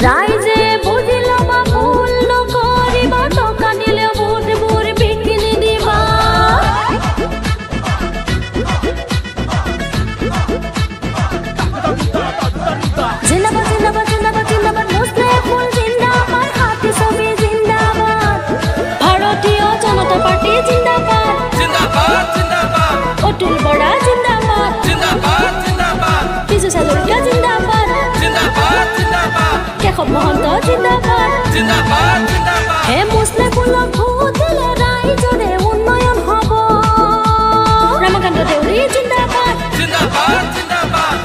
ৰাইজে বুঝিল বা ভুল নকৰিবা টকা দিলে ভোট বোৰ বিকিনি দিবা জিন্দাবাদ জিন্দাবাদ জিন্দাবাদ জিন্দাবাদ মুসলিম ফুল জিন্দাবাদ হাতি ছবি জিন্দাবাদ ভারতীয় জনতা পার্টি জিন্দাবাদ জিন্দাবাদ জিন্দাবাদ অতুল বৰা জিন্দাবাদ জিন্দাবাদ জিন্দাবাদ বিজু হাজৰিকা জিন্দাবাদ জিন্দাবাদ জিন্দাবাদ কেশৱ মহন্ত জিন্দাবাদ জিন্দাবাদ জিন্দাবাদ হে মুসলিম ফুলক ভোট দিলে ৰাইজৰে উন্নয়ন হ'ব ৰামকান্ত দেউৰী জিন্দাবাদ জিন্দাবাদ জিন্দাবাদ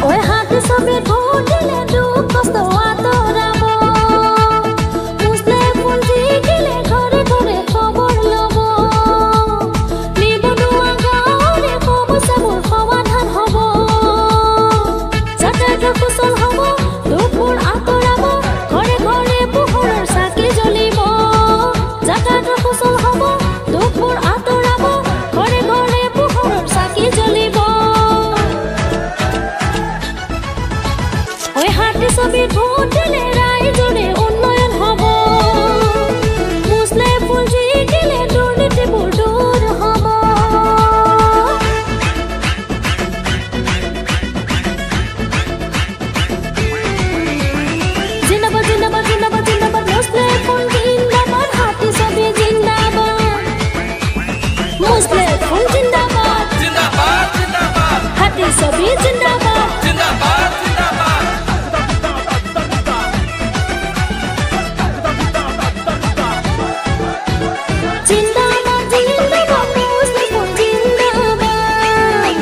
ওই হাতি ছবি ভোট দিলে দুখ কষ্ট আঁতৰাব মুসলিম ফুল জিকিলে ঘৰে ঘৰে খবৰ ল'ব নিবনুৱা গাঁৱৰে সমস্যাবোৰ সমাধান হ'ব যাতায়াত কুশল হ'ব দুখবোৰ আঁতৰাব ঘৰে ঘৰে পোহৰৰ চাকি জ্বলিব যাতায়াত কুশল হ'ব দুখবোৰ আঁতৰাব ঘৰে ঘৰে পোহৰৰ চাকি জ্বলিব ওই হাতি ছবি ভোট দিলে ৰাইজৰে উন্নয়ন হ'ব মুসলিম ফুল জিকিলে দুৰ্নীতিবোৰ দূৰ হ'ব জিন্দাবাদ জিন্দাবাদ জিন্দাবাদ জিন্দাবাদ মুসলিম ফুল জিন্দাবাদ হাতি ছবি জিন্দাবাদ মুসলিম ফুল জিন্দাবাদ জিন্দাবাদ জিন্দাবাদ হাতি ছবি জিন্দাবাদ জিন্দাবাদ জিন্দাবাদ জিন্দাবাদ জিন্দাবাদ মুসলিম ফুল জিন্দাবাদ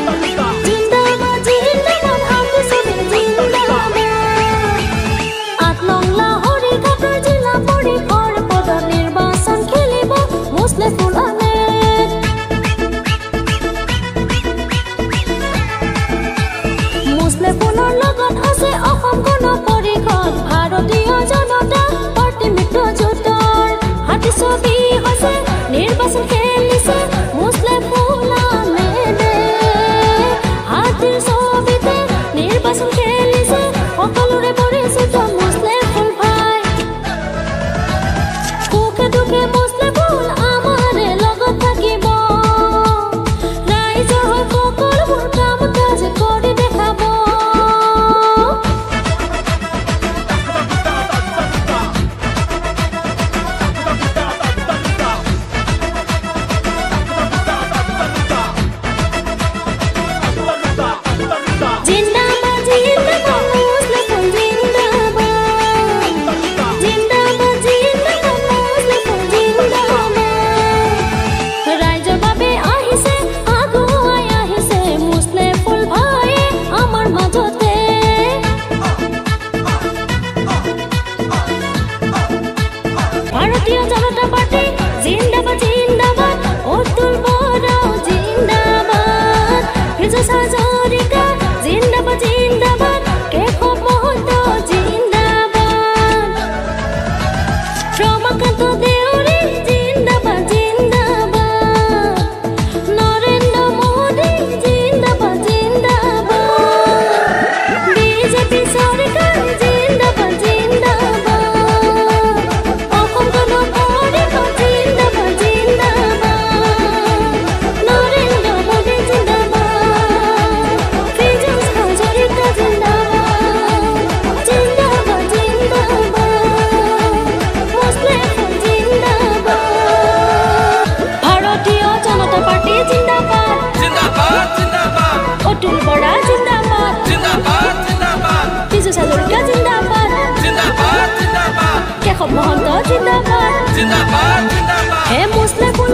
জিন্দাবাদ জিন্দাবাদ হাতি ছবি জিন্দাবাদ ৮ নং লাহৰীঘাটৰ জিলা পৰিষদ পদত নিৰ্বাচন খেলিব মুসলিম ফুল আহমেদ মুসলিম ফুলৰ লগত আছে অসম গণ পৰিষদ ভাৰতীয় জনতা পাৰ্টি মিত্ৰজোঁটৰ হাতী ছবি হৈছে নিৰ্বাচন খেলিছে মুসলিম ফুল আহমেদে হাতীৰ ছবিতে নিৰ্বাচন খেলিছে সকলোৰে পৰিচিত মুসলিম ফুল ভাই সুখে দুখে মুসলিম ফুল আমাৰে লগত থাকিব ৰাইজৰ হৈ সকলোবোৰ কাম কাজ কৰি দেখাব জিন্দাবাদ জিন্দাবাদ মুসলিম ফুল জিন্দাবাদ জিন্দাবাদ জিন্দাবাদ মুসলিম ফুল জিন্দাবাদ ৰাইজৰ বাবে আহিছে আগুৱাই আহিছে মুসলিম ফুল ভাই আমাৰ মাজতে ভাৰতীয় জনতা পাৰ্টি জিন্দাবাদ জিন্দাবাদ অতুল বৰা জিন্দাবাদ বিজু হাজৰিকা জিন্দাবাদ জিন্দাবাদ কেশৱ মহন্ত জিন্দাবাদ ৰমাকান্ত দেউৰী জিন্দাবাদ জিন্দাবাদ নৰেন্দ্ৰ মোদী জিন্দাবাদ জিন্দাবাদ বিজেপি চৰকাৰ জিন্দাবাদ জিন্দাবাদ অসম গণ পৰিষদ জিন্দাবাদ জিন্দাবাদ নৰেন্দ্ৰ মোদী জিন্দাবাদ বিজু হাজৰিকা জিন্দাবাদ জিন্দাবাদ জিন্দাবাদ মুসলিম ফুল জিন্দাবাদ ভাৰতীয় জনতা পাৰ্টি জিন্দাবাদ জিন্দাবাদ জিন্দাবাদ অতুল বৰা জিন্দাবাদ জিন্দাবাদ জিন্দাবাদ বিজু হাজৰিকা জিন্দাবাদ জিন্দাবাদ জিন্দাবাদ কেশৱ মহন্ত জিন্দাবাদ জিন্দাবাদ জিন্দাবাদ হে মুসলিম ফুল